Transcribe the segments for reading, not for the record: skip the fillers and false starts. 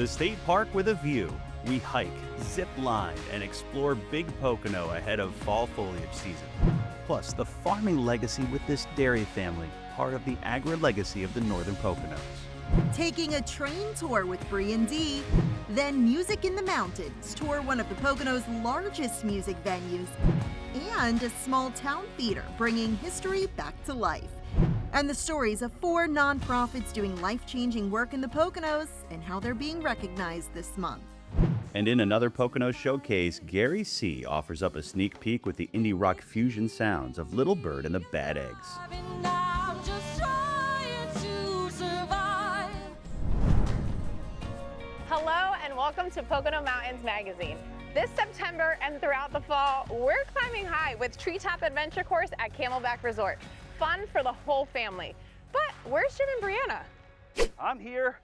The state park with a view. We hike, zip line, and explore Big Pocono ahead of fall foliage season. Plus, the farming legacy with this dairy family, part of the AgroLegacy of the Northern Poconos. Taking a train tour with Bree and Dee, then Music in the Mountains, tour one of the Poconos' largest music venues, and a small town theater bringing history back to life. And the stories of 4 nonprofits doing life-changing work in the Poconos and how they're being recognized this month. And in another Pocono Showcase, Gary C. offers up a sneak peek with the indie rock fusion sounds of Little Bird and the Bad Eggs. Hello and welcome to Pocono Mountains Magazine. This September and throughout the fall, we're climbing high with Treetop Adventure Course at Camelback Resort. Fun for the whole family. But where's Jim and Brianna? I'm here,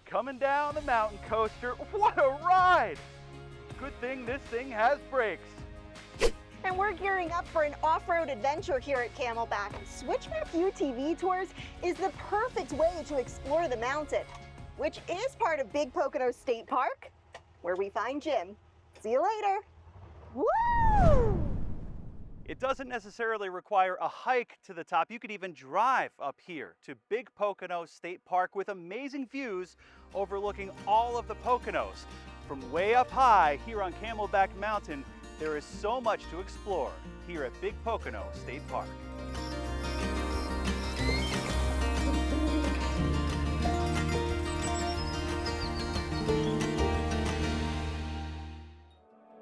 coming down the mountain coaster. What a ride! Good thing this thing has brakes. And we're gearing up for an off-road adventure here at Camelback. Switchback UTV Tours is the perfect way to explore the mountain, which is part of Big Pocono State Park, where we find Jim. See you later. Woo! It doesn't necessarily require a hike to the top. You could even drive up here to Big Pocono State Park with amazing views overlooking all of the Poconos. From way up high here on Camelback Mountain, there is so much to explore here at Big Pocono State Park.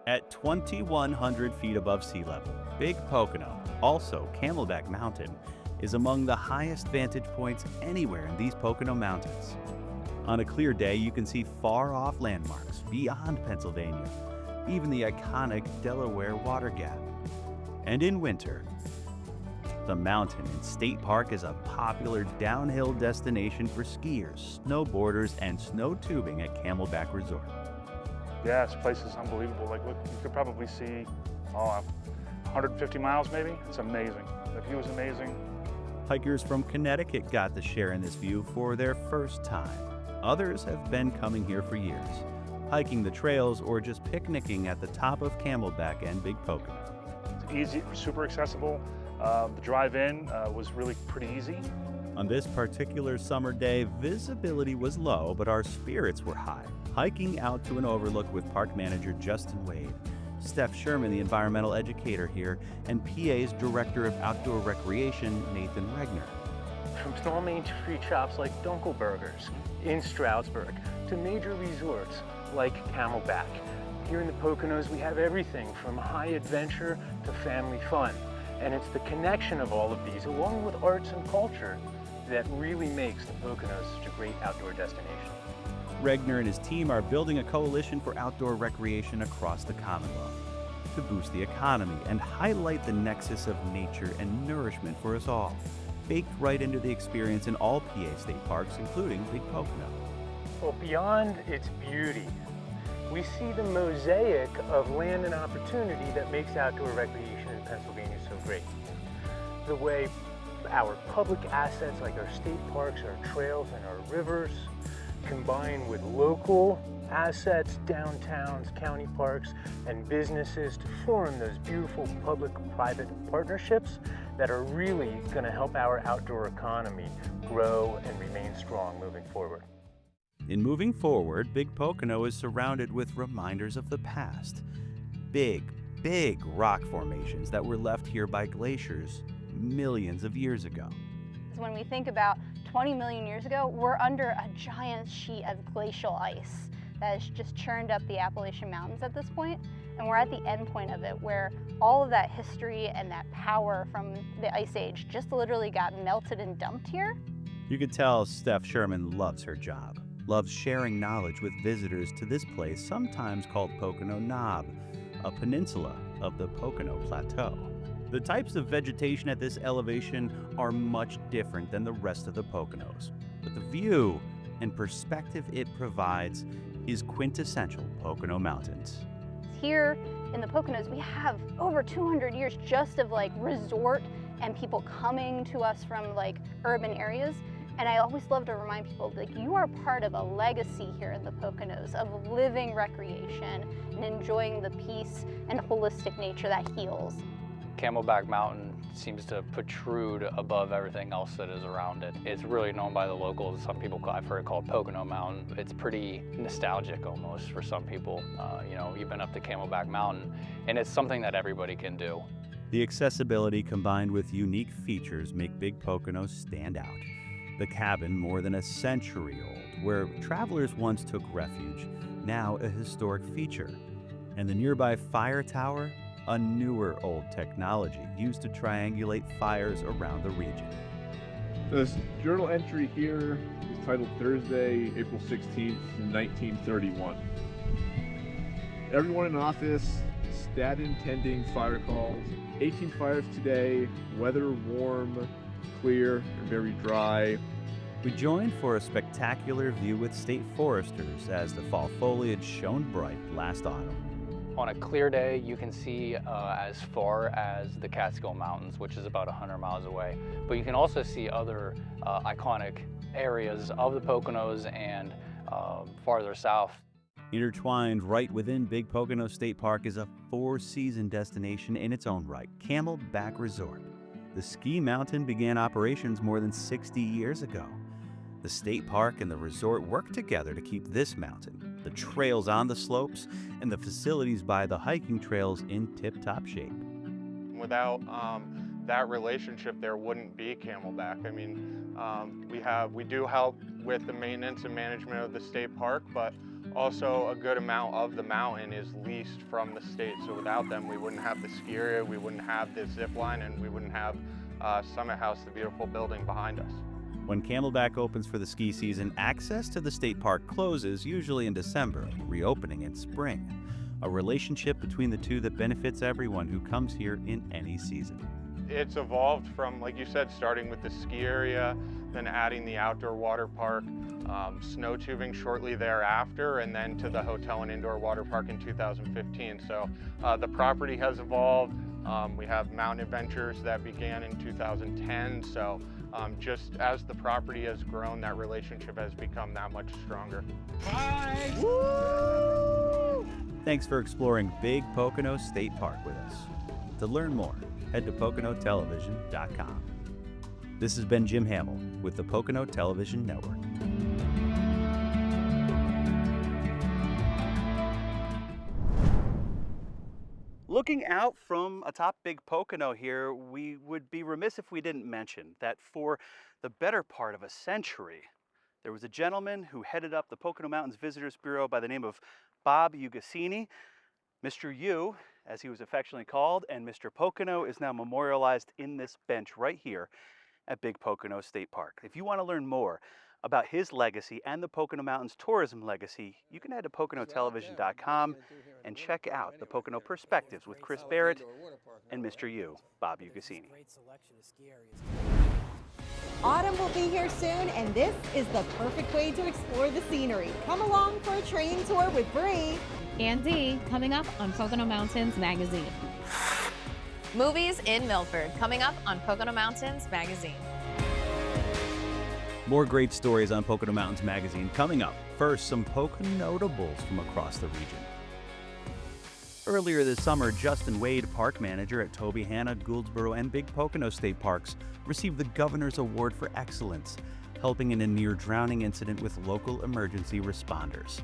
At 2,100 feet above sea level, Big Pocono, also Camelback Mountain, is among the highest vantage points anywhere in these Pocono Mountains. On a clear day, you can see far-off landmarks beyond Pennsylvania, even the iconic Delaware Water Gap. And in winter, the mountain in State Park is a popular downhill destination for skiers, snowboarders, and snow tubing at Camelback Resort. Yeah, this place is unbelievable. Like, look, you could probably see, 150 miles maybe. It's amazing. The view is amazing. Hikers from Connecticut got to share in this view for their first time. Others have been coming here for years, hiking the trails or just picnicking at the top of Camelback and Big Pocono. It's easy, super accessible. The drive-in was really pretty easy. On this particular summer day, visibility was low, but our spirits were high, hiking out to an overlook with park manager Justin Wade, Steph Sherman, the environmental educator here, and PA's Director of Outdoor Recreation, Nathan Regner. From small Main Street shops like Dunkelberger's in Stroudsburg to major resorts like Camelback. Here in the Poconos, we have everything from high adventure to family fun. And it's the connection of all of these, along with arts and culture, that really makes the Poconos such a great outdoor destination. Regner and his team are building a coalition for outdoor recreation across the Commonwealth to boost the economy and highlight the nexus of nature and nourishment for us all, baked right into the experience in all PA state parks, including Big Pocono. Well, beyond its beauty, we see the mosaic of land and opportunity that makes outdoor recreation in Pennsylvania so great. The way our public assets like our state parks, our trails, and our rivers combine with local assets, downtowns, county parks, and businesses to form those beautiful public-private partnerships that are really going to help our outdoor economy grow and remain strong moving forward. In moving forward, Big Pocono is surrounded with reminders of the past. Big rock formations that were left here by glaciers millions of years ago. When we think about 20 million years ago, we're under a giant sheet of glacial ice that has just churned up the Appalachian Mountains at this point, and we're at the end point of it where all of that history and that power from the Ice Age just literally got melted and dumped here. You could tell Steph Sherman loves her job, loves sharing knowledge with visitors to this place sometimes called Pocono Knob, a peninsula of the Pocono Plateau. The types of vegetation at this elevation are much different than the rest of the Poconos, but the view and perspective it provides is quintessential Pocono Mountains. Here in the Poconos, we have over 200 years just of like resort and people coming to us from like urban areas. And I always love to remind people that you are part of a legacy here in the Poconos of living recreation and enjoying the peace and holistic nature that heals. Camelback Mountain seems to protrude above everything else that is around it. It's really known by the locals. Some people, I've heard it called Pocono Mountain. It's pretty nostalgic almost for some people. You know, you've been up to Camelback Mountain, and it's something that everybody can do. The accessibility combined with unique features make Big Poconos stand out. The cabin, more than a century old, where travelers once took refuge, now a historic feature. And the nearby fire tower, a newer old technology used to triangulate fires around the region. This journal entry here is titled Thursday, April 16th, 1931. Everyone in office, statin tending fire calls. 18 fires today, weather warm, clear, and very dry. We joined for a spectacular view with state foresters as the fall foliage shone bright last autumn. On a clear day, you can see as far as the Catskill Mountains, which is about 100 miles away. But you can also see other iconic areas of the Poconos and farther south. Intertwined right within Big Pocono State Park is a four-season destination in its own right, Camelback Resort. The ski mountain began operations more than 60 years ago. The state park and the resort work together to keep this mountain, the trails on the slopes, and the facilities by the hiking trails in tip-top shape. Without that relationship, there wouldn't be Camelback. I mean, we do help with the maintenance and management of the state park, but also a good amount of the mountain is leased from the state. So without them, we wouldn't have the ski area, we wouldn't have the zip line, and we wouldn't have Summit House, the beautiful building behind us. When Camelback opens for the ski season, access to the state park closes usually in December, reopening in spring. A relationship between the two that benefits everyone who comes here in any season. It's evolved from, like you said, starting with the ski area, then adding the outdoor water park, snow tubing shortly thereafter, and then to the hotel and indoor water park in 2015. So the property has evolved. We have mountain adventures that began in 2010. So just as the property has grown, that relationship has become that much stronger. Bye. Woo! Thanks for exploring Big Pocono State Park with us. To learn more, head to PoconoTelevision.com. This has been Jim Hamill with the Pocono Television Network. Looking out from atop Big Pocono here, we would be remiss if we didn't mention that for the better part of a century, there was a gentleman who headed up the Pocono Mountains Visitors Bureau by the name of Bob Ugassini. Mr. U, as he was affectionately called, and Mr. Pocono is now memorialized in this bench right here at Big Pocono State Park. If you want to learn more about his legacy and the Pocono Mountains tourism legacy, you can head to PoconoTelevision.com and check out the Pocono Perspectives with Chris Barrett and Mr. U, Bob Ugassini. Autumn will be here soon, and this is the perfect way to explore the scenery. Come along for a train tour with Bree and Dee, coming up on Pocono Mountains Magazine. Movies in Milford, coming up on Pocono Mountains Magazine. More great stories on Pocono Mountains Magazine coming up. First, some Pocono notables from across the region. Earlier this summer, Justin Wade, park manager at Toby Hanna, Gouldsboro, and Big Pocono State Parks, received the Governor's Award for Excellence, helping in a near-drowning incident with local emergency responders.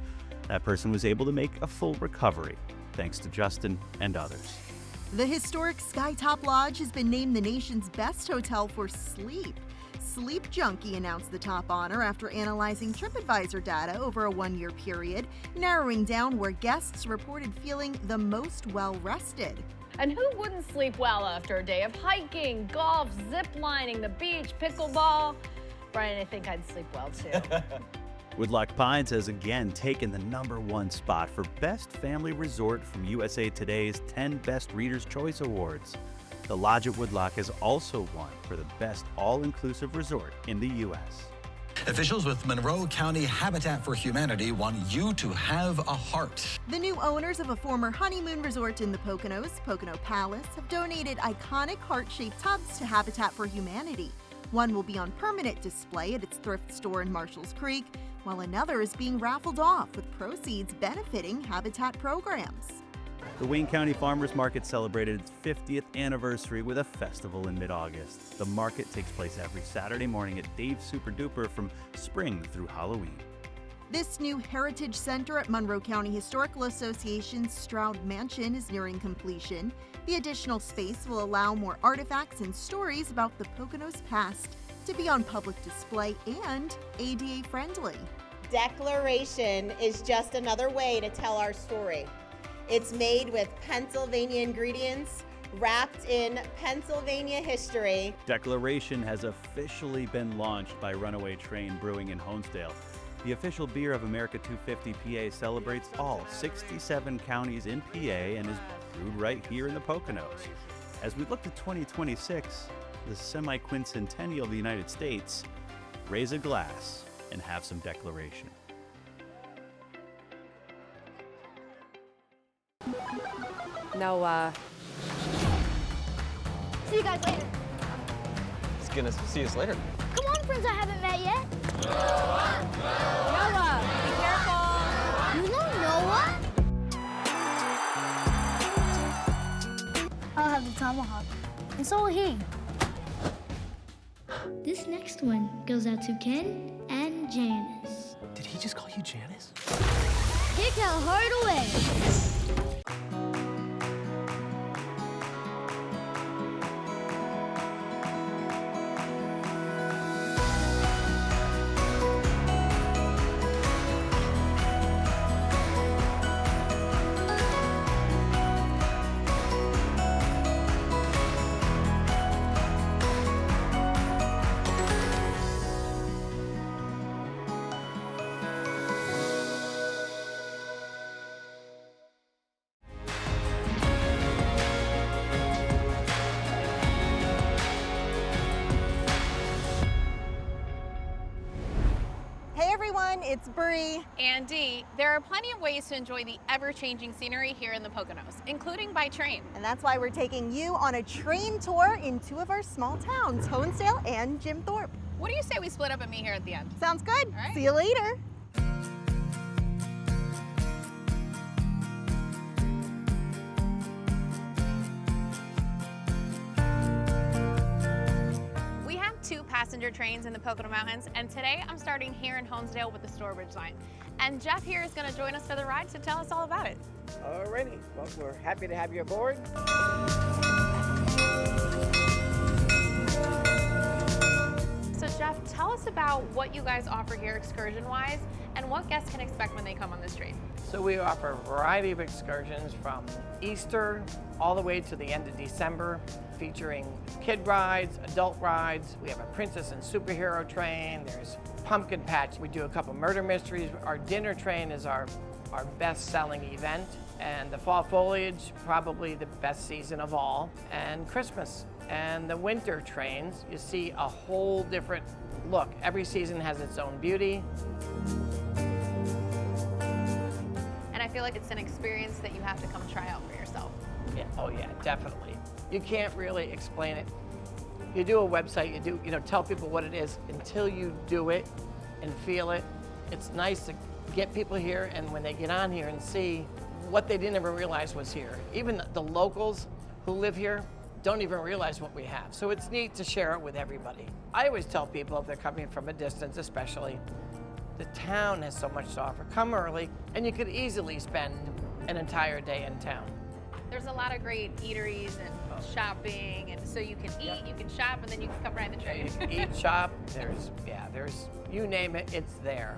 That person was able to make a full recovery, thanks to Justin and others. The historic Skytop Lodge has been named the nation's best hotel for sleep. Sleep Junkie announced the top honor after analyzing TripAdvisor data over a one-year period, narrowing down where guests reported feeling the most well-rested. And who wouldn't sleep well after a day of hiking, golf, zip lining, the beach, pickleball? Brian, I think I'd sleep well too. Woodloch Pines has again taken the #1 spot for Best Family Resort from USA Today's 10 Best Readers' Choice Awards. The Lodge at Woodloch has also won for the best all-inclusive resort in the U.S. Officials with Monroe County Habitat for Humanity want you to have a heart. The new owners of a former honeymoon resort in the Poconos, Pocono Palace, have donated iconic heart-shaped tubs to Habitat for Humanity. One will be on permanent display at its thrift store in Marshalls Creek, while another is being raffled off with proceeds benefiting habitat programs. The Wayne County Farmers Market celebrated its 50th anniversary with a festival in mid-August. The market takes place every Saturday morning at Dave's Super Duper from spring through Halloween. This new heritage center at Monroe County Historical Association's Stroud Mansion is nearing completion. The additional space will allow more artifacts and stories about the Poconos past to be on public display and ADA friendly. Declaration is just another way to tell our story. It's made with Pennsylvania ingredients, wrapped in Pennsylvania history. Declaration has officially been launched by Runaway Train Brewing in Honesdale. The official beer of America 250 PA celebrates all 67 counties in PA and is brewed right here in the Poconos. As we look to 2026, the semi-quincentennial of the United States, raise a glass and have some declaration. No, see you guys later. He's gonna see us later. Come on, friends I haven't met yet. Noah, be careful. You know Noah? I'll have the tomahawk, and so will he. This next one goes out to Ken and Janice. Did he just call you Janice? Kick out hard away. It's Bree. And Dee. There are plenty of ways to enjoy the ever-changing scenery here in the Poconos, including by train. And that's why we're taking you on a train tour in two of our small towns, Honesdale and Jim Thorpe. What do you say we split up and meet here at the end? Sounds good. All right. See you later. Passenger trains in the Pocono Mountains, and today I'm starting here in Honesdale with the Stourbridge line. And Jeff here is going to join us for the ride to tell us all about it. Alrighty, well, we're happy to have you aboard. So Jeff, tell us about what you guys offer here excursion-wise and what guests can expect when they come on this train. So we offer a variety of excursions from Easter all the way to the end of December, featuring kid rides, adult rides. We have a princess and superhero train. There's pumpkin patch. We do a couple murder mysteries. Our dinner train is our best-selling event. And the fall foliage, probably the best season of all. And Christmas. And the winter trains, you see a whole different look. Every season has its own beauty. And I feel like it's an experience that you have to come try out for yourself. Yeah, oh yeah, definitely. You can't really explain it. You do a website, tell people what it is until you do it and feel it. It's nice to get people here, and when they get on here and see what they didn't even realize was here. Even the locals who live here don't even realize what we have. So it's neat to share it with everybody. I always tell people, if they're coming from a distance especially, the town has so much to offer. Come early, and you could easily spend an entire day in town. There's a lot of great eateries and shopping, and so you can eat, you can shop, and then you can come ride the train. Eat, shop, there's, you name it, it's there.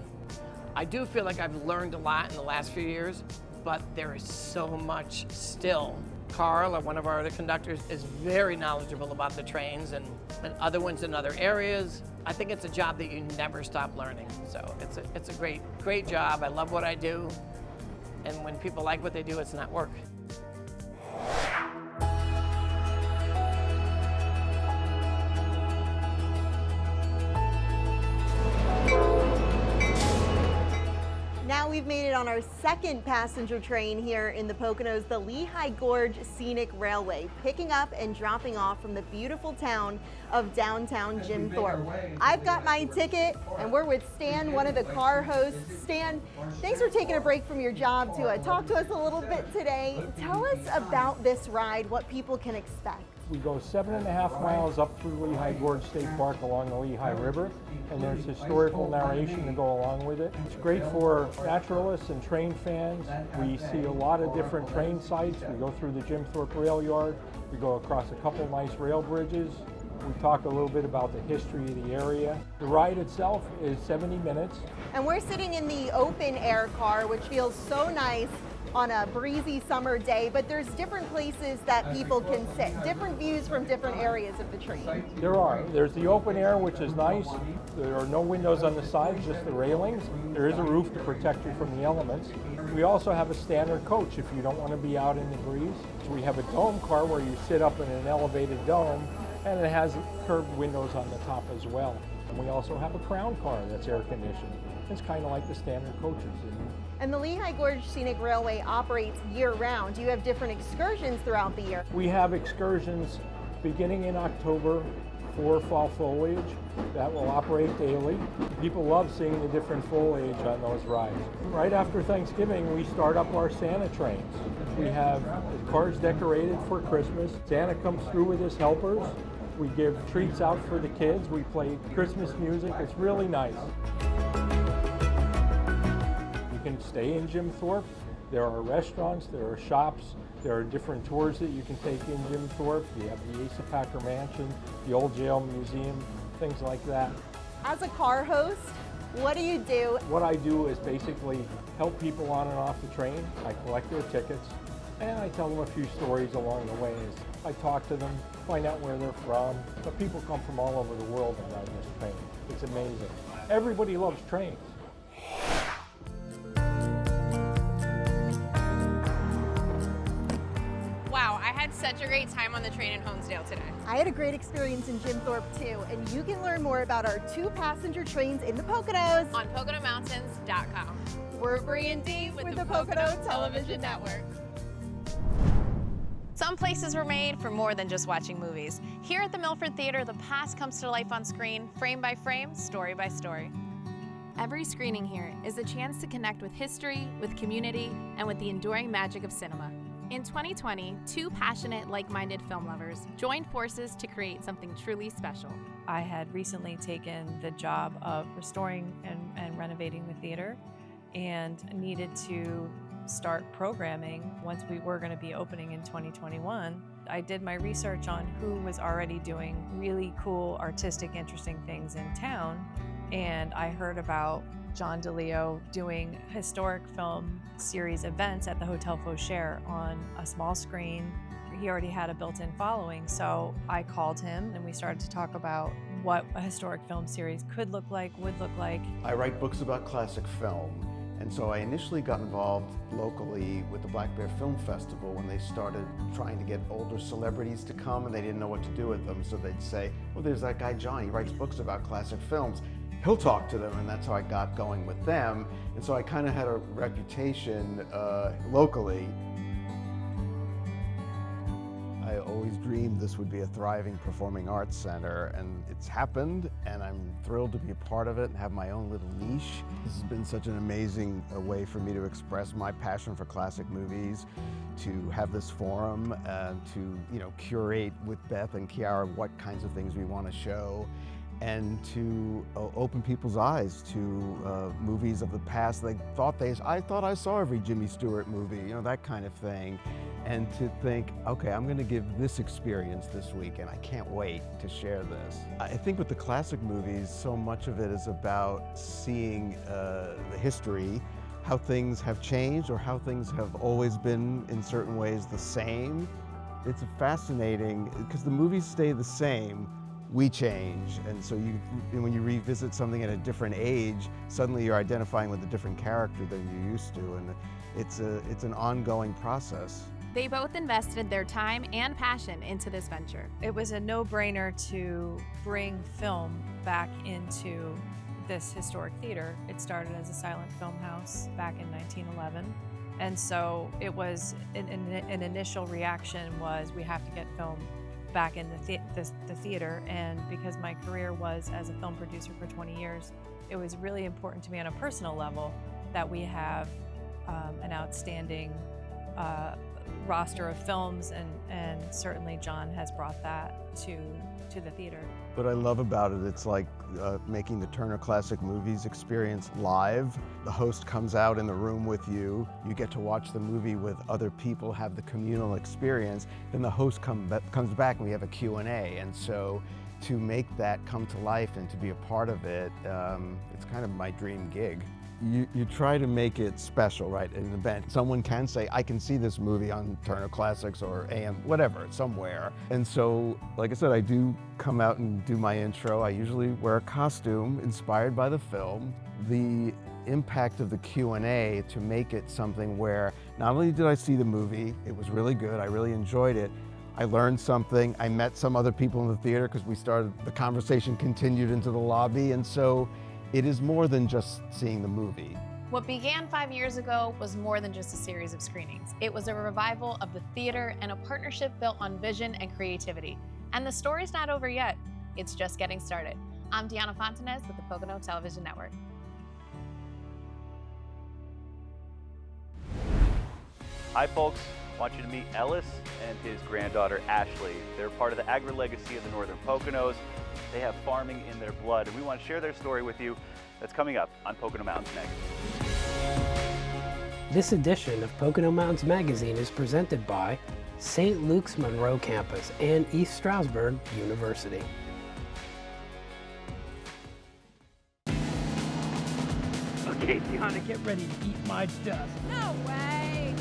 I do feel like I've learned a lot in the last few years, but there is so much still. Carl, one of our other conductors, is very knowledgeable about the trains and other ones in other areas. I think it's a job that you never stop learning. So it's a great job. I love what I do. And when people like what they do, it's not work. Now we've we've made it on our second passenger train here in the Poconos, the Lehigh Gorge Scenic Railway, picking up and dropping off from the beautiful town of downtown Jim Thorpe. I've got my ticket, and we're with Stan, one of the car hosts. Stan, thanks for taking a break from your job to talk to us a little bit today. Tell us about this ride, what people can expect. We go 7.5 miles up through Lehigh Gorge State Park along the Lehigh River, and there's historical narration to go along with it. It's great for naturalists and train fans. We see a lot of different train sites. We go through the Jim Thorpe Rail Yard. We go across a couple nice rail bridges. We talk a little bit about the history of the area. The ride itself is 70 minutes. And we're sitting in the open air car, which feels so nice on a breezy summer day, but there's different places that people can sit, different views from different areas of the train. There are. There's the open air, which is nice. There are no windows on the sides, just the railings. There is a roof to protect you from the elements. We also have a standard coach if you don't want to be out in the breeze. We have a dome car where you sit up in an elevated dome, and it has curved windows on the top as well. And we also have a crown car that's air conditioned. It's kind of like the standard coaches. And the Lehigh Gorge Scenic Railway operates year-round. You have different excursions throughout the year. We have excursions beginning in October for fall foliage that will operate daily. People love seeing the different foliage on those rides. Right after Thanksgiving, we start up our Santa trains. We have the cars decorated for Christmas. Santa comes through with his helpers. We give treats out for the kids. We play Christmas music. It's really nice. You can stay in Jim Thorpe. There are restaurants, there are shops, there are different tours that you can take in Jim Thorpe. You have the Asa Packer Mansion, the Old Jail Museum, things like that. As a car host, what do you do? What I do is basically help people on and off the train. I collect their tickets, and I tell them a few stories along the way. I talk to them, find out where they're from. But people come from all over the world and ride this train. It's amazing. Everybody loves trains. Wow, I had such a great time on the train in Honesdale today. I had a great experience in Jim Thorpe too, and you can learn more about our 2 passenger trains in the Poconos on PoconoMountains.com. We're Bree and Dee with the Pocono Television Network. Some places were made for more than just watching movies. Here at the Milford Theater, the past comes to life on screen, frame by frame, story by story. Every screening here is a chance to connect with history, with community, and with the enduring magic of cinema. In 2020, 2 passionate, like-minded film lovers joined forces to create something truly special. I had recently taken the job of restoring and renovating the theater and needed to start programming once we were going to be opening in 2021. I did my research on who was already doing really cool, artistic, interesting things in town, and I heard about John DeLeo doing historic film series events at the Hotel Fauchère on a small screen. He already had a built-in following, so I called him and we started to talk about what a historic film series could look like, would look like. I write books about classic film, and so I initially got involved locally with the Black Bear Film Festival when they started trying to get older celebrities to come and they didn't know what to do with them, so they'd say, well, there's that guy John, he writes books about classic films. He'll talk to them, and that's how I got going with them. And so I kind of had a reputation locally. I always dreamed this would be a thriving performing arts center, and it's happened, and I'm thrilled to be a part of it and have my own little niche. This has been such an amazing way for me to express my passion for classic movies, to have this forum, and to curate with Beth and Kiara what kinds of things we want to show, and to open people's eyes to movies of the past. I thought I saw every Jimmy Stewart movie, that kind of thing. And to think, okay, I'm gonna give this experience this week and I can't wait to share this. I think with the classic movies, so much of it is about seeing the history, how things have changed or how things have always been in certain ways the same. It's fascinating because the movies stay the same, we change, and so when you revisit something at a different age, suddenly you're identifying with a different character than you used to, and it's an ongoing process. They both invested their time and passion into this venture. It was a no-brainer to bring film back into this historic theater. It started as a silent film house back in 1911. And so it was, an initial reaction was, we have to get film back in the theater. And because my career was as a film producer for 20 years, it was really important to me on a personal level that we have an outstanding roster of films, and certainly John has brought that to the theater. What I love about it, it's like making the Turner Classic Movies experience live. The host comes out in the room with you. You get to watch the movie with other people, have the communal experience. Then the host comes back and we have a Q&A. And so to make that come to life and to be a part of it, it's kind of my dream gig. You try to make it special, right, at an event. Someone can say, I can see this movie on Turner Classics or AM, whatever, somewhere. And so, like I said, I do come out and do my intro. I usually wear a costume inspired by the film. The impact of the Q&A to make it something where not only did I see the movie, it was really good, I really enjoyed it, I learned something, I met some other people in the theater because the conversation continued into the lobby, and so it is more than just seeing the movie. What began 5 years ago was more than just a series of screenings. It was a revival of the theater and a partnership built on vision and creativity. And the story's not over yet. It's just getting started. I'm Deanna Fontanez with the Pocono Television Network. Hi folks, I want you to meet Ellis and his granddaughter Ashley. They're part of the AgroLegacy of the Northern Poconos. They have farming in their blood, and we want to share their story with you. That's coming up on Pocono Mountains Magazine. This edition of Pocono Mountains Magazine is presented by St. Luke's Monroe Campus and East Stroudsburg University. Okay, Deanna, get ready to eat my dust. No way!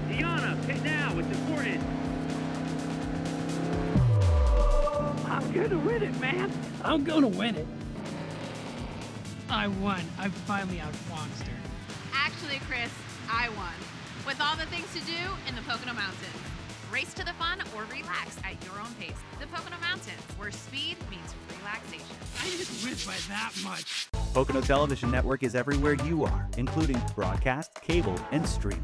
Deanna, pay now, it's important. I'm gonna win it, man. I'm gonna win it. I won. I finally outfoxed her. Actually, Chris, I won. With all the things to do in the Pocono Mountains. Race to the fun or relax at your own pace. The Pocono Mountains, where speed means relaxation. I didn't win by that much. Pocono Television Network is everywhere you are, including broadcast, cable, and streaming.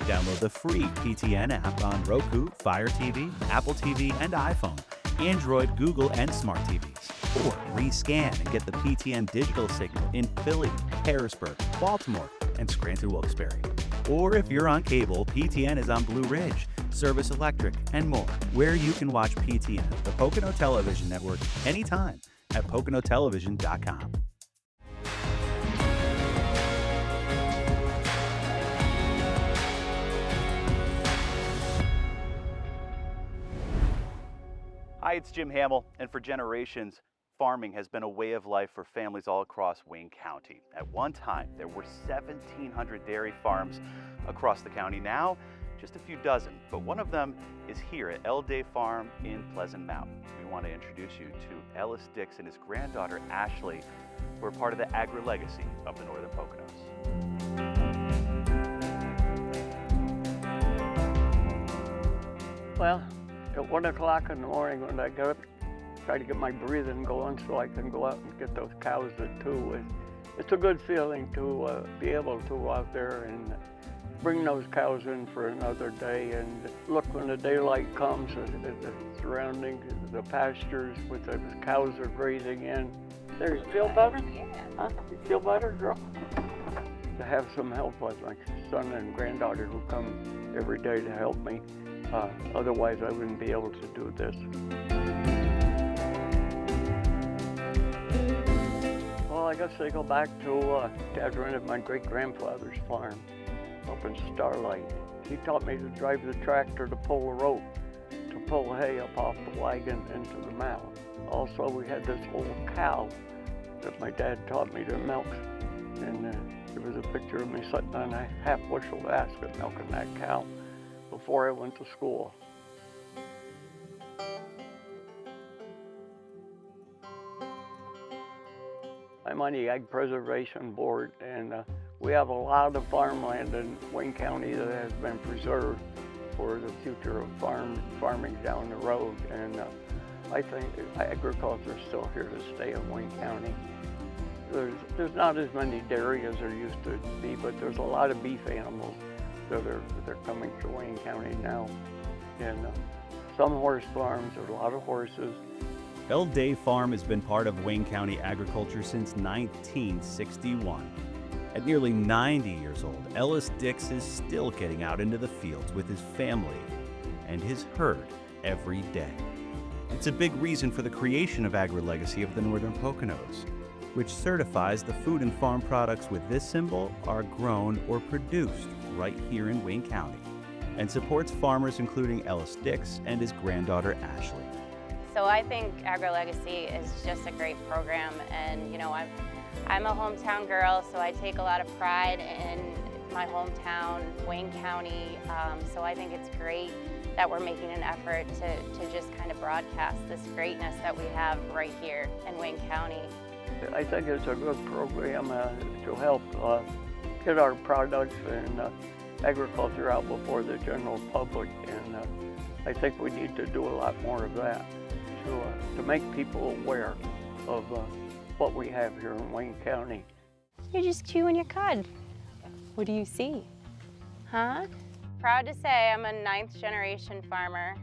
Download the free PTN app on Roku, Fire TV, Apple TV, and iPhone, Android, Google, and smart TVs. Or rescan and get the PTN digital signal in Philly, Harrisburg, Baltimore, and Scranton-Wilkes-Barre. Or if you're on cable, PTN is on Blue Ridge, Service Electric, and more, where you can watch PTN, the Pocono Television Network, anytime at PoconoTelevision.com. Hi, it's Jim Hamill, and for generations, farming has been a way of life for families all across Wayne County. At one time, there were 1,700 dairy farms across the county. Now, just a few dozen, but one of them is here at El Day Farm in Pleasant Mountain. We want to introduce you to Ellis Dix and his granddaughter Ashley, who are part of the AgroLegacy of the Northern Poconos. Well, at 1 o'clock in the morning when I get up, try to get my breathing going so I can go out and get those cows that too. It's a good feeling to be able to go out there and bring those cows in for another day and look when the daylight comes at the surroundings, the pastures with the cows are grazing in. There, you feel better? Yeah. Huh? You feel better, girl? To have some help with my son and granddaughter who come every day to help me. Otherwise, I wouldn't be able to do this. Well, I guess they go back to Dad rented my great-grandfather's farm up in Starlight. He taught me to drive the tractor to pull a rope, to pull hay up off the wagon into the mow. Also, we had this old cow that my dad taught me to milk. And there was a picture of me sitting on a half-bushel basket milking that cow before I went to school. I'm on the Ag Preservation Board, and we have a lot of farmland in Wayne County that has been preserved for the future of farming down the road. And I think agriculture is still here to stay in Wayne County. There's not as many dairy as there used to be, but there's a lot of beef animals that are coming to Wayne County now. And some horse farms, there's a lot of horses. El Day Farm has been part of Wayne County agriculture since 1961. At nearly 90 years old, Ellis Dix is still getting out into the fields with his family and his herd every day. It's a big reason for the creation of AgroLegacy of the Northern Poconos, which certifies the food and farm products with this symbol are grown or produced right here in Wayne County, and supports farmers including Ellis Dix and his granddaughter Ashley. So I think AgroLegacy is just a great program, and you know, I'm a hometown girl, so I take a lot of pride in my hometown, Wayne County, so I think it's great that we're making an effort to just kind of broadcast this greatness that we have right here in Wayne County. I think it's a good program to help get our products and agriculture out before the general public, and I think we need to do a lot more of that to make people aware of what we have here in Wayne County. You're just chewing your cud. What do you see? Huh? Proud to say I'm a 9th generation farmer.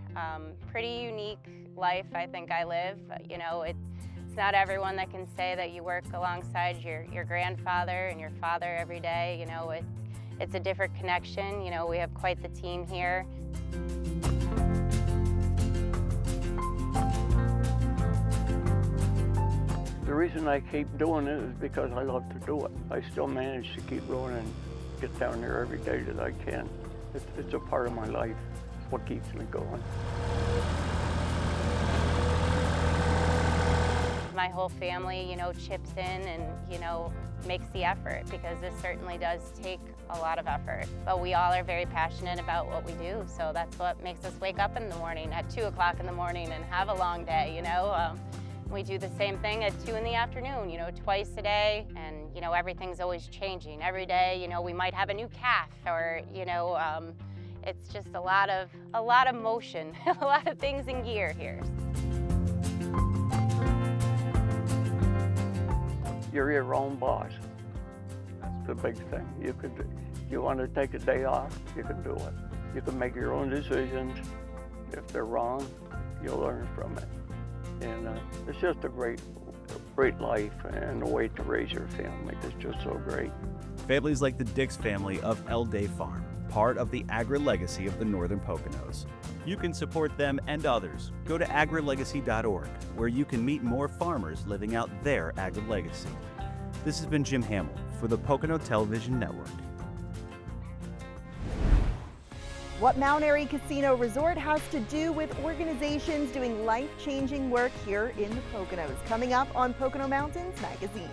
Pretty unique life I think I live. You know, it's not everyone that can say that you work alongside your grandfather and your father every day. You know, it's a different connection. You know, we have quite the team here. The reason I keep doing it is because I love to do it. I still manage to keep going and get down there every day that I can. It's a part of my life. It's what keeps me going. My whole family, you know, chips in and, you know, makes the effort, because this certainly does take a lot of effort. But we all are very passionate about what we do, so that's what makes us wake up in the morning at 2 o'clock in the morning and have a long day, you know. We do the same thing at 2 in the afternoon, you know, twice a day, and, you know, everything's always changing. Every day, you know, we might have a new calf, or, you know, it's just a lot of motion, a lot of things in gear here. You're your own boss. That's the big thing. You want to take a day off, you can do it. You can make your own decisions. If they're wrong, you'll learn from it. And it's just a great life, and a way to raise your family is just so great. Families like the Dix family of El Day Farm, part of the AgroLegacy of the Northern Poconos. You can support them and others. Go to agrolegacy.org, where you can meet more farmers living out their AgroLegacy. This has been Jim Hamill for the Pocono Television Network. What Mount Airy Casino Resort has to do with organizations doing life-changing work here in the Poconos, coming up on Pocono Mountains Magazine.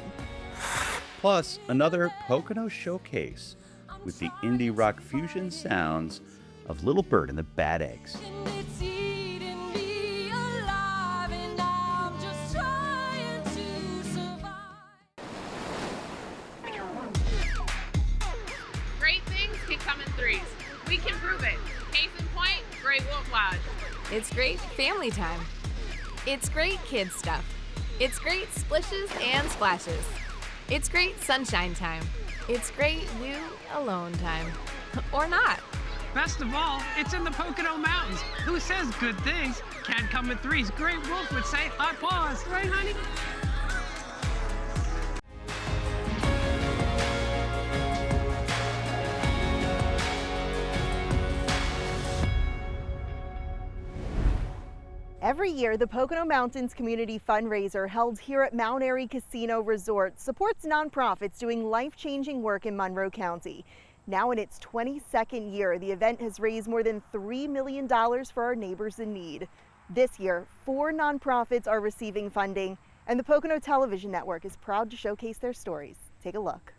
Plus, another Pocono Showcase with the indie rock fusion sounds of Little Bird and the Bad Eggs. Great things can come in threes. We can prove it. Case in point, Great Wolf Lodge. It's great family time. It's great kids stuff. It's great splishes and splashes. It's great sunshine time. It's great you alone time. Or not. Best of all, it's in the Pocono Mountains. Who says good things can't come in threes? Great Wolf would say hot paws. Right, honey? Every year, the Pocono Mountains Community Fundraiser, held here at Mount Airy Casino Resort, supports nonprofits doing life-changing work in Monroe County. Now in its 22nd year, the event has raised more than $3 million for our neighbors in need. This year, 4 nonprofits are receiving funding, and the Pocono Television Network is proud to showcase their stories. Take a look.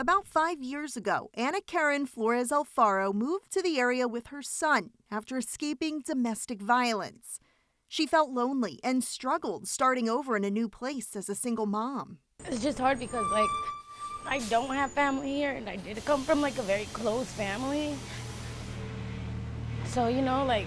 About 5 years ago, Anna Karen Flores Alfaro moved to the area with her son after escaping domestic violence. She felt lonely and struggled starting over in a new place as a single mom. It's just hard because, like, I don't have family here, and I did come from, like, a very close family. So, you know, like,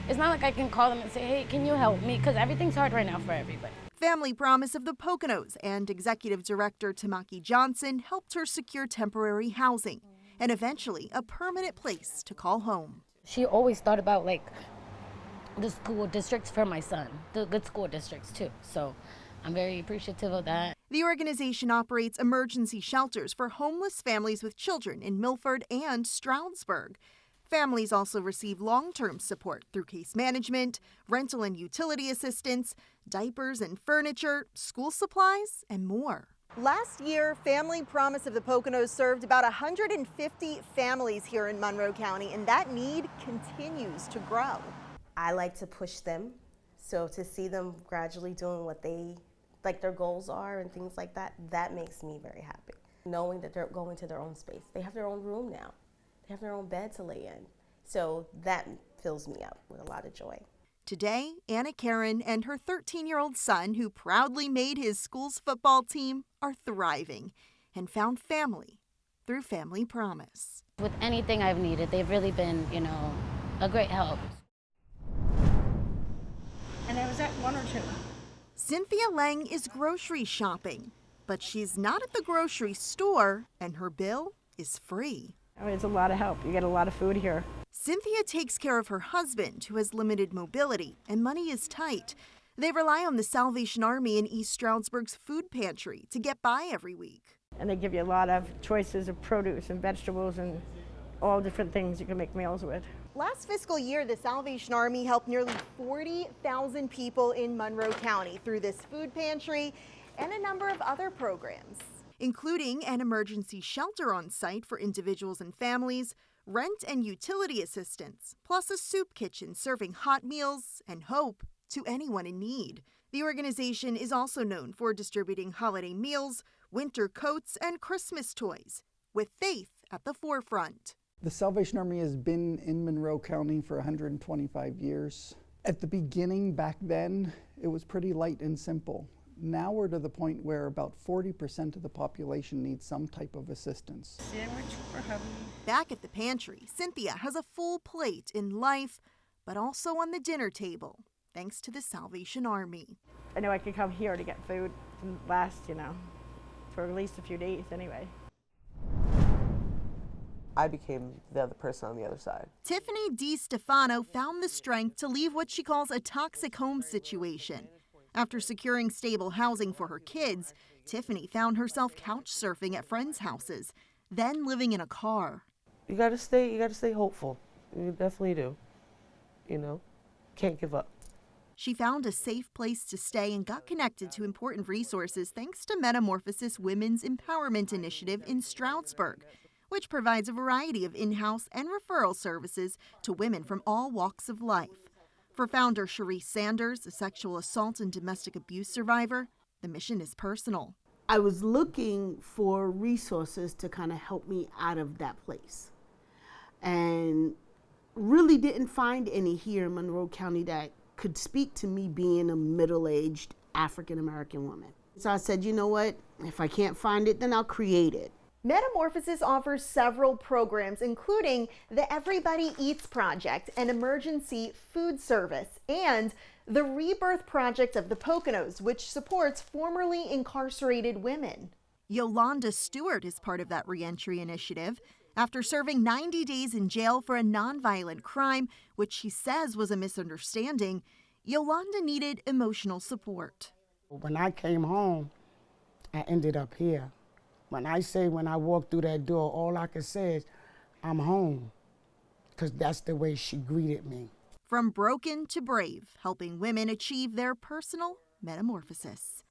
it's not like I can call them and say, hey, can you help me? Because everything's hard right now for everybody. Family Promise of the Poconos and Executive Director Tamaki Johnson helped her secure temporary housing and eventually a permanent place to call home. She always thought about like the school districts for my son, the good school districts too. So I'm very appreciative of that. The organization operates emergency shelters for homeless families with children in Milford and Stroudsburg. Families also receive long-term support through case management, rental and utility assistance, diapers and furniture, school supplies, and more. Last year, Family Promise of the Poconos served about 150 families here in Monroe County, and that need continues to grow. I like to push them, so to see them gradually doing what they like their goals are and things like that, that makes me very happy. Knowing that they're going to their own space. They have their own room now. They have their own bed to lay in. So that fills me up with a lot of joy. Today, Anna Karen and her 13-year-old son, who proudly made his school's football team, are thriving and found family through Family Promise. With anything I've needed, they've really been, a great help. And I was at 1 or 2. Cynthia Lang is grocery shopping, but she's not at the grocery store, and her bill is free. I mean, it's a lot of help. You get a lot of food here. Cynthia takes care of her husband, who has limited mobility, and money is tight. They rely on the Salvation Army in East Stroudsburg's food pantry to get by every week. And they give you a lot of choices of produce and vegetables and all different things you can make meals with. Last fiscal year, the Salvation Army helped nearly 40,000 people in Monroe County through this food pantry and a number of other programs, including an emergency shelter on site for individuals and families, rent and utility assistance, plus a soup kitchen serving hot meals and hope to anyone in need. The organization is also known for distributing holiday meals, winter coats, and Christmas toys, with faith at the forefront. The Salvation Army has been in Monroe County for 125 years. At the beginning, back then, it was pretty light and simple. Now we're to the point where about 40% of the population needs some type of assistance. Sandwich for hubby. Back at the pantry, Cynthia has a full plate in life, but also on the dinner table, thanks to the Salvation Army. I know I could come here to get food and last, for at least a few days anyway. I became the other person on the other side. Tiffany DiStefano found the strength to leave what she calls a toxic home situation. After securing stable housing for her kids, Tiffany found herself couch surfing at friends' houses, then living in a car. You gotta stay hopeful. You definitely do. Can't give up. She found a safe place to stay and got connected to important resources thanks to Metamorphosis Women's Empowerment Initiative in Stroudsburg, which provides a variety of in-house and referral services to women from all walks of life. For founder Sharice Sanders, a sexual assault and domestic abuse survivor, the mission is personal. I was looking for resources to kind of help me out of that place, and really didn't find any here in Monroe County that could speak to me being a middle-aged African-American woman. So I said, you know what, if I can't find it, then I'll create it. Metamorphosis offers several programs, including the Everybody Eats Project, an emergency food service, and the Rebirth Project of the Poconos, which supports formerly incarcerated women. Yolanda Stewart is part of that reentry initiative. After serving 90 days in jail for a nonviolent crime, which she says was a misunderstanding, Yolanda needed emotional support. When I came home, I ended up here. When I walked through that door, all I could say is, I'm home, because that's the way she greeted me. From broken to brave, helping women achieve their personal metamorphosis.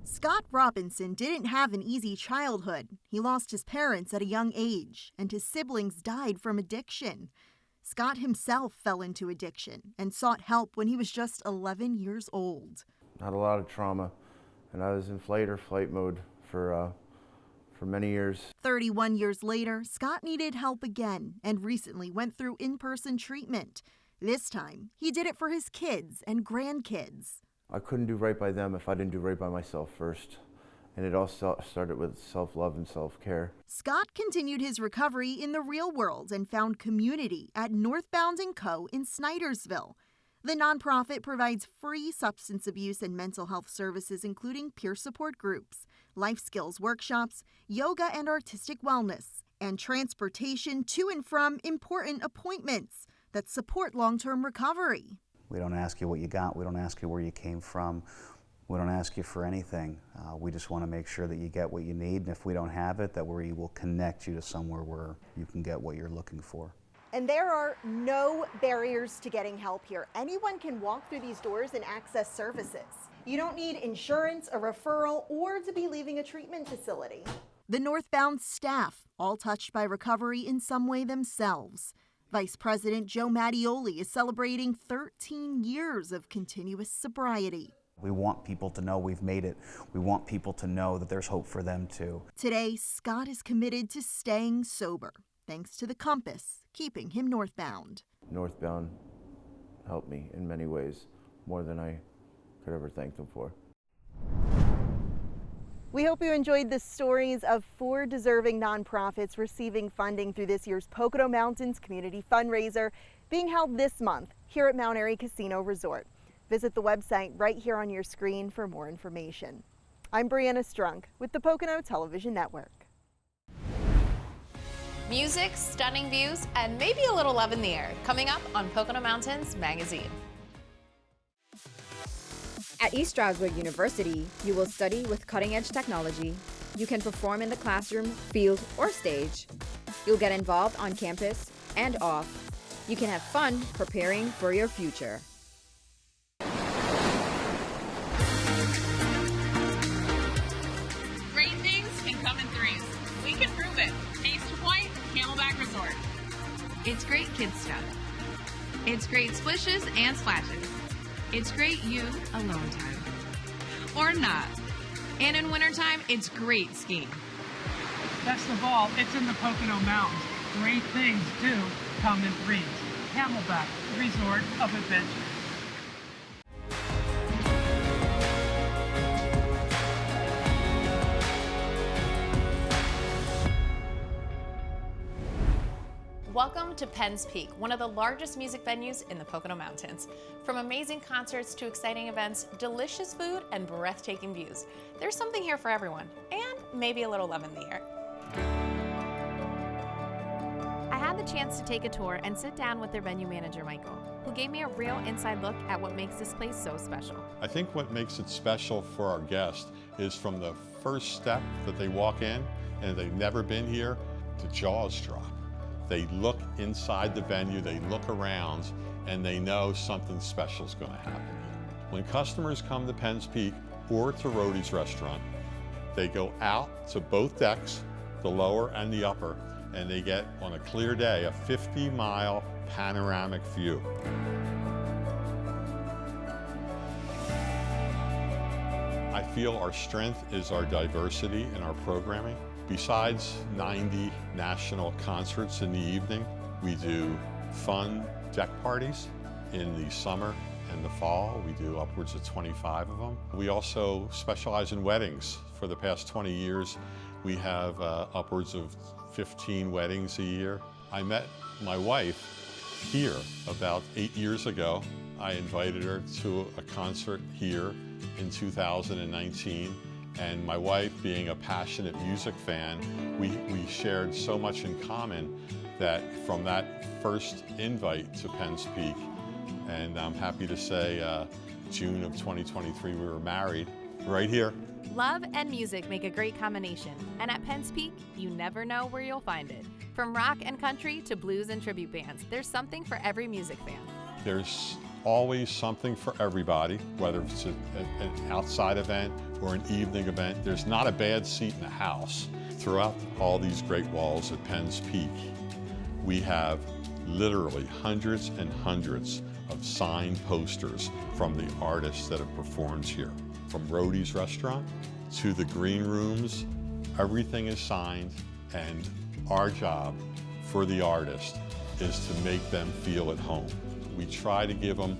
Scott Robinson didn't have an easy childhood. He lost his parents at a young age, and his siblings died from addiction. Scott himself fell into addiction and sought help when he was just 11 years old. Had a lot of trauma, and I was in flight mode for many years. 31 years later, Scott needed help again and recently went through in-person treatment. This time, he did it for his kids and grandkids. I couldn't do right by them if I didn't do right by myself first. And it all started with self-love and self-care. Scott continued his recovery in the real world and found community at Northbound & Co. in Snydersville. The nonprofit provides free substance abuse and mental health services, including peer support groups, life skills workshops, yoga and artistic wellness, and transportation to and from important appointments that support long-term recovery. We don't ask you what you got. We don't ask you where you came from. We don't ask you for anything. We just want to make sure that you get what you need, and if we don't have it, that we will connect you to somewhere where you can get what you're looking for. And there are no barriers to getting help here. Anyone can walk through these doors and access services. You don't need insurance, a referral, or to be leaving a treatment facility. The Northbound staff, all touched by recovery in some way themselves. Vice President Joe Mattioli is celebrating 13 years of continuous sobriety. We want people to know we've made it. We want people to know that there's hope for them too. Today, Scott is committed to staying sober, thanks to the compass keeping him northbound. Northbound helped me in many ways, more than I could ever thank them for. We hope you enjoyed the stories of 4 deserving nonprofits receiving funding through this year's Pocono Mountains Community Fundraiser, being held this month here at Mount Airy Casino Resort. Visit the website right here on your screen for more information. I'm Brianna Strunk with the Pocono Television Network. Music, stunning views, and maybe a little love in the air, coming up on Pocono Mountains Magazine. At East Stroudsburg University, you will study with cutting-edge technology. You can perform in the classroom, field, or stage. You'll get involved on campus and off. You can have fun preparing for your future. Great things can come in threes. We can prove it. Taste Point, Camelback Resort. It's great kids stuff. It's great splishes and splashes. It's great you alone time. Or not. And in wintertime, it's great skiing. Best of all, it's in the Pocono Mountains. Great things do come in threes. Camelback, Resort of Adventure. Welcome to Penn's Peak, one of the largest music venues in the Pocono Mountains. From amazing concerts to exciting events, delicious food, and breathtaking views. There's something here for everyone, and maybe a little love in the air. I had the chance to take a tour and sit down with their venue manager, Michael, who gave me a real inside look at what makes this place so special. I think what makes it special for our guests is from the first step that they walk in and they've never been here, the jaws drop. They look inside the venue, they look around, and they know something special is going to happen here. When customers come to Penn's Peak or to Rody's Restaurant, they go out to both decks, the lower and the upper, and they get, on a clear day, a 50-mile panoramic view. I feel our strength is our diversity in our programming. Besides 90 national concerts in the evening, we do fun deck parties in the summer and the fall. We do upwards of 25 of them. We also specialize in weddings. For the past 20 years, we have upwards of 15 weddings a year. I met my wife here about 8 years ago. I invited her to a concert here in 2019. And my wife, being a passionate music fan, we shared so much in common that from that first invite to Penn's Peak, and I'm happy to say June of 2023 we were married right here. Love and music make a great combination, and at Penn's Peak, you never know where you'll find it. From rock and country to blues and tribute bands, there's something for every music fan. There's always something for everybody, whether it's an outside event or an evening event. There's not a bad seat in the house. Throughout all these great walls at Penn's Peak, we have literally hundreds and hundreds of signed posters from the artists that have performed here. From Rody's Restaurant to the green rooms, everything is signed, and our job for the artist is to make them feel at home. We try to give them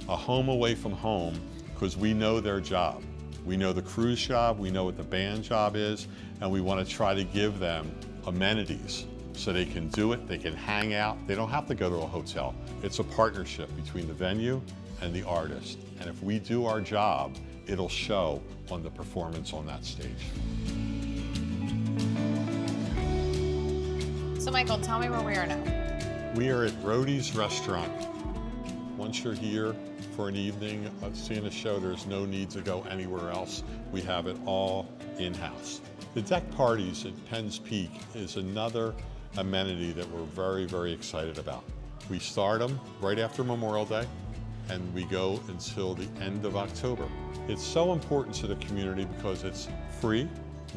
a home away from home because we know their job. We know the crew's job, we know what the band job is, and we want to try to give them amenities so they can do it, they can hang out, they don't have to go to a hotel. It's a partnership between the venue and the artist. And if we do our job, it'll show on the performance on that stage. So Michael, tell me where we are now. We are at Rhodey's Restaurant. Once you're here for an evening of seeing a show, there's no need to go anywhere else. We have it all in-house. The deck parties at Penn's Peak is another amenity that we're very, very excited about. We start them right after Memorial Day, and we go until the end of October. It's so important to the community because it's free,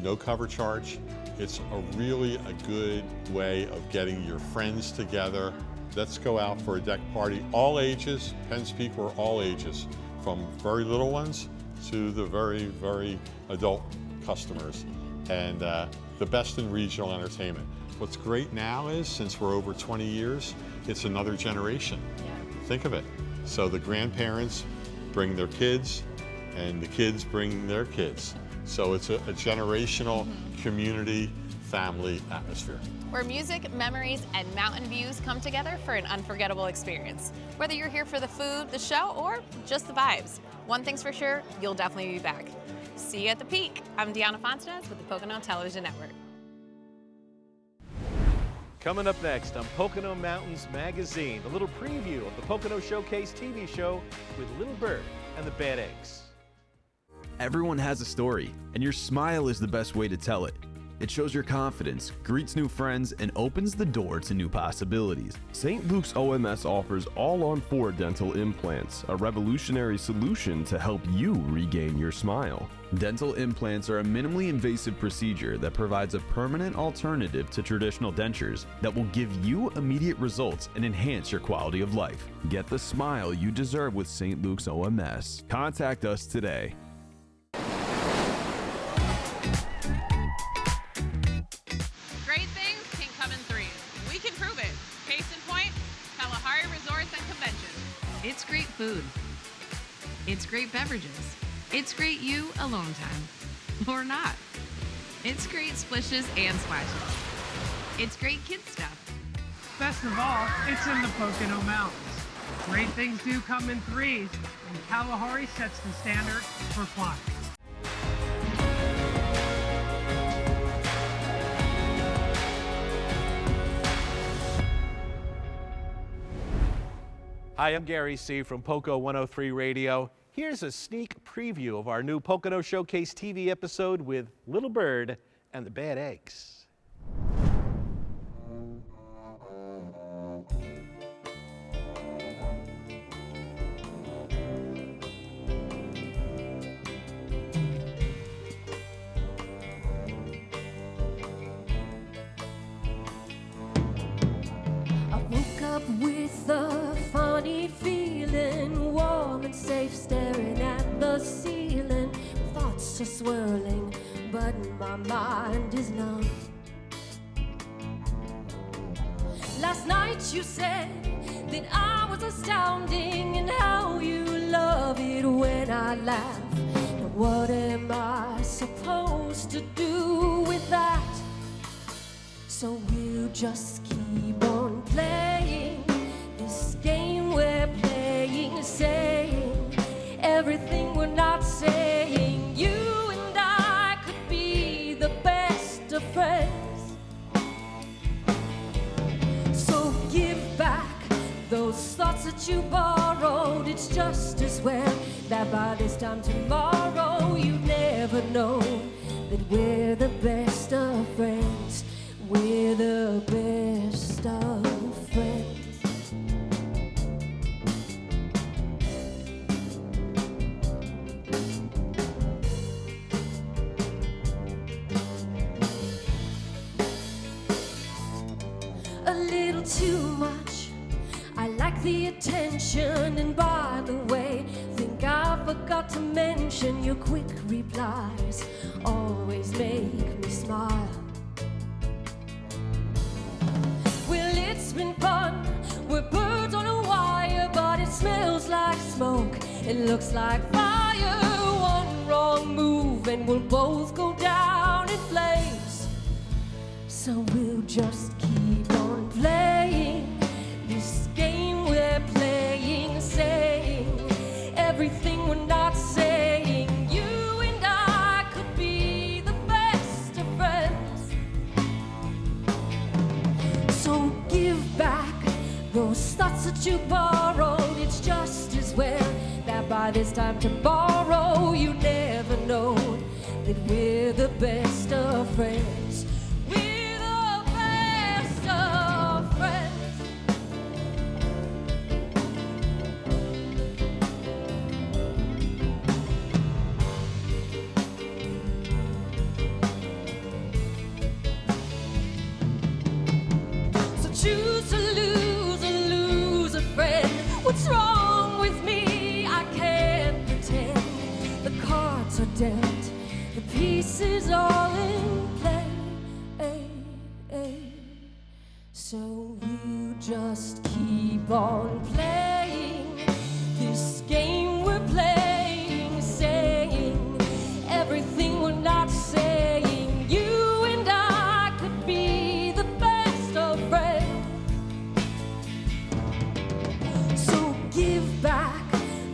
no cover charge. It's really a good way of getting your friends together. Let's go out for a deck party. All ages, Penn's Peak, we're all ages, from very little ones to the very, very adult customers, and the best in regional entertainment. What's great now is, since we're over 20 years, it's another generation. Think of it. So the grandparents bring their kids, and the kids bring their kids. So it's a generational community, family atmosphere. Where music, memories, and mountain views come together for an unforgettable experience. Whether you're here for the food, the show, or just the vibes, one thing's for sure, you'll definitely be back. See you at the Peak. I'm Deanna Fontanez with the Pocono Television Network. Coming up next on Pocono Mountains Magazine, a little preview of the Pocono Showcase TV show with Little Bird and the Bad Eggs. Everyone has a story, and your smile is the best way to tell it. It shows your confidence, greets new friends, and opens the door to new possibilities. St. Luke's OMS offers all-on-4 dental implants, a revolutionary solution to help you regain your smile. Dental implants are a minimally invasive procedure that provides a permanent alternative to traditional dentures that will give you immediate results and enhance your quality of life. Get the smile you deserve with St. Luke's OMS. Contact us today. Great things can come in threes. We can prove it. Case in point, Kalahari Resorts and Conventions. It's great food. It's great beverages. It's great you alone time. Or not. It's great splishes and splashes. It's great kid stuff. Best of all, it's in the Pocono Mountains. Great things do come in threes, and Kalahari sets the standard for fun. Hi, I'm Gary C. from Poco 103 Radio. Here's a sneak preview of our new Pocono Showcase TV episode with Little Bird and the Bad Eggs. With a funny feeling, warm and safe, staring at the ceiling. Thoughts are swirling, but my mind is numb. Last night you said that I was astounding, and how you love it when I laugh. Now what am I supposed to do with that? So we'll just keep on playing this game we're playing, saying everything we're not saying. You and I could be the best of friends. So give back those thoughts that you borrowed. It's just as well that by this time tomorrow you never know that we're the best of friends. We're the best of friends. A little too much. I like the attention, and by the way, think I forgot to mention your quick replies always make me smile. It's been fun, we're birds on a wire, but it smells like smoke, it looks like fire. One wrong move and we'll both go down in flames. So we'll just keep that you borrowed, it's just as well that by this time tomorrow you never know that we're the best of friends. We're the best of friends. So choose to lose a friend. What's wrong with me? I can't pretend. The cards are dealt, the pieces all in play. So you just keep on playing this game we're playing, saying everything we're not saying. You and I could be the best of friends. So give back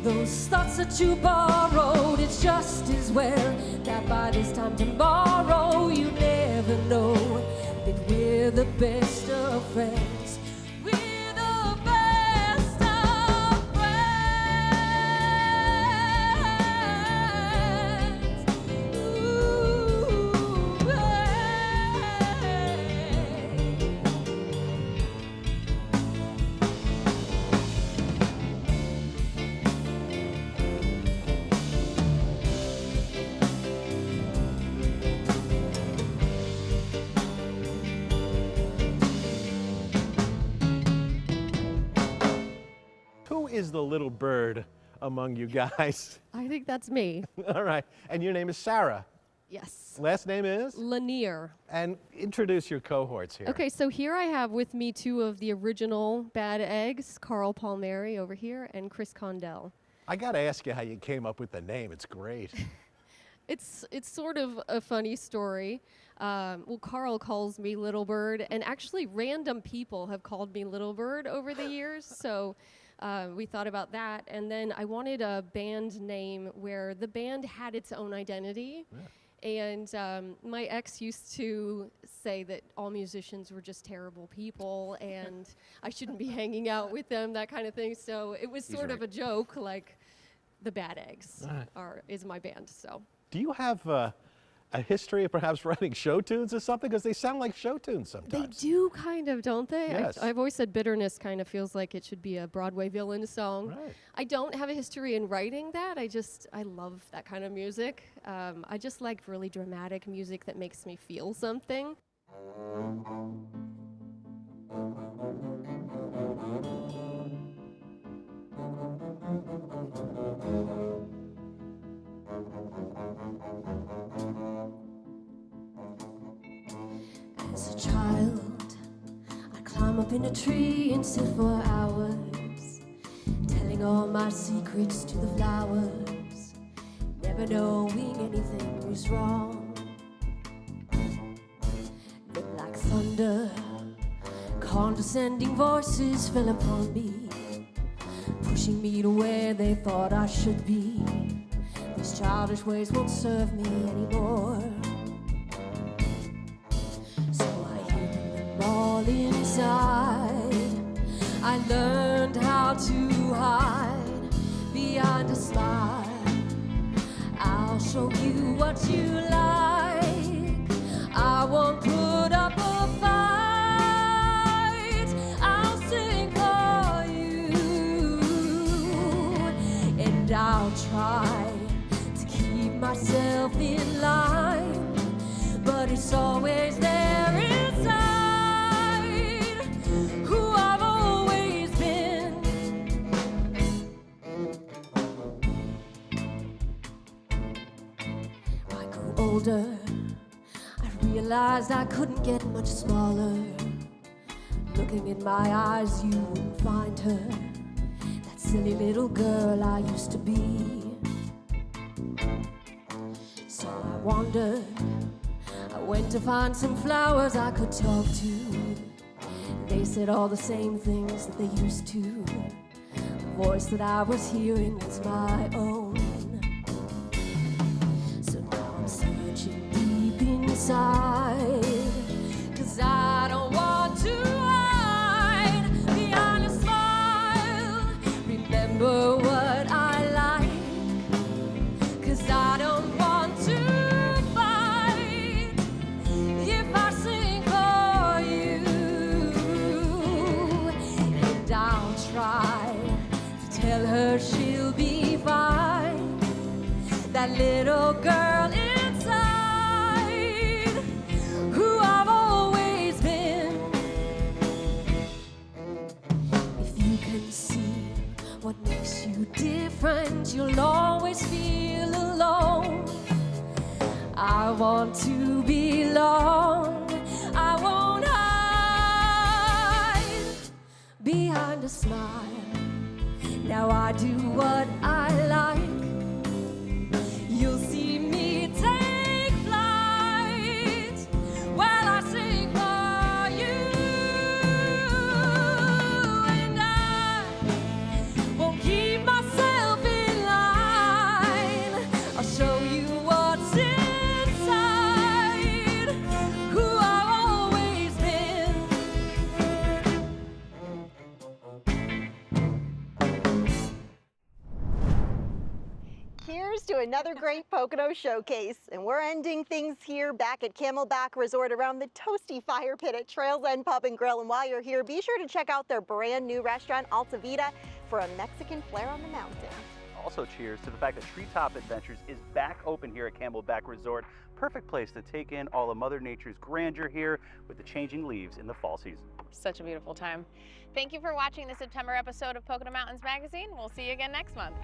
those thoughts that you borrowed. It's just as well that by this time tomorrow you never know that we're the best of friends. We're the best of friends. Ooh, Who is the little bird among you guys? I think that's me. All right. And your name is Sarah. Yes. Last name is? Lanier. And introduce your cohorts here. Okay, so here I have with me two of the original Bad Eggs, Carl Palmieri over here and Chris Condell. I got to ask you how you came up with the name. It's great. It's sort of a funny story. Well, Carl calls me Little Bird, and actually random people have called me Little Bird over the years, so we thought about that. And then I wanted a band name where the band had its own identity. Yeah. And my ex used to say that all musicians were just terrible people and I shouldn't be hanging out with them, that kind of thing. So it was sort of a joke, like the Bad Eggs is my band. So. Do you have a history of perhaps writing show tunes or something? Because they sound like show tunes sometimes. They do kind of, don't they? Yes. I've always said Bitterness kind of feels like it should be a Broadway villain song. Right. I don't have a history in writing that. I love that kind of music. I just like really dramatic music that makes me feel something. As a child, I'd climb up in a tree and sit for hours, telling all my secrets to the flowers, never knowing anything was wrong. Then like thunder, condescending voices fell upon me, pushing me to where they thought I should be. These childish ways won't serve me anymore. All inside, I learned how to hide behind a smile. I'll show you what you like. I won't put up a fight. I'll sing for you, and I'll try to keep myself in line, but it's always there inside. Older, I realized I couldn't get much smaller. Looking in my eyes, you wouldn't find her, that silly little girl I used to be. So I wandered, I went to find some flowers I could talk to. They said all the same things that they used to. The voice that I was hearing was my own. Inside, 'cause I don't want to hide behind a smile. that little girl inside, who I've always been. If you can see what makes you different, you'll always feel alone. I want to belong. I won't hide behind a smile. Now I do what I like. You'll see me take flight while I sing for you. And I won't keep myself in line. I'll show you what's inside, who I've always been. Here's to another great Pocono Showcase. And we're ending things here back at Camelback Resort around the toasty fire pit at Trails End Pub and Grill. And while you're here, be sure to check out their brand new restaurant, Alta Vida, for a Mexican flair on the mountain. Also cheers to the fact that Treetop Adventures is back open here at Camelback Resort. Perfect place to take in all of Mother Nature's grandeur here with the changing leaves in the fall season. Such a beautiful time. Thank you for watching the September episode of Pocono Mountains Magazine. We'll see you again next month.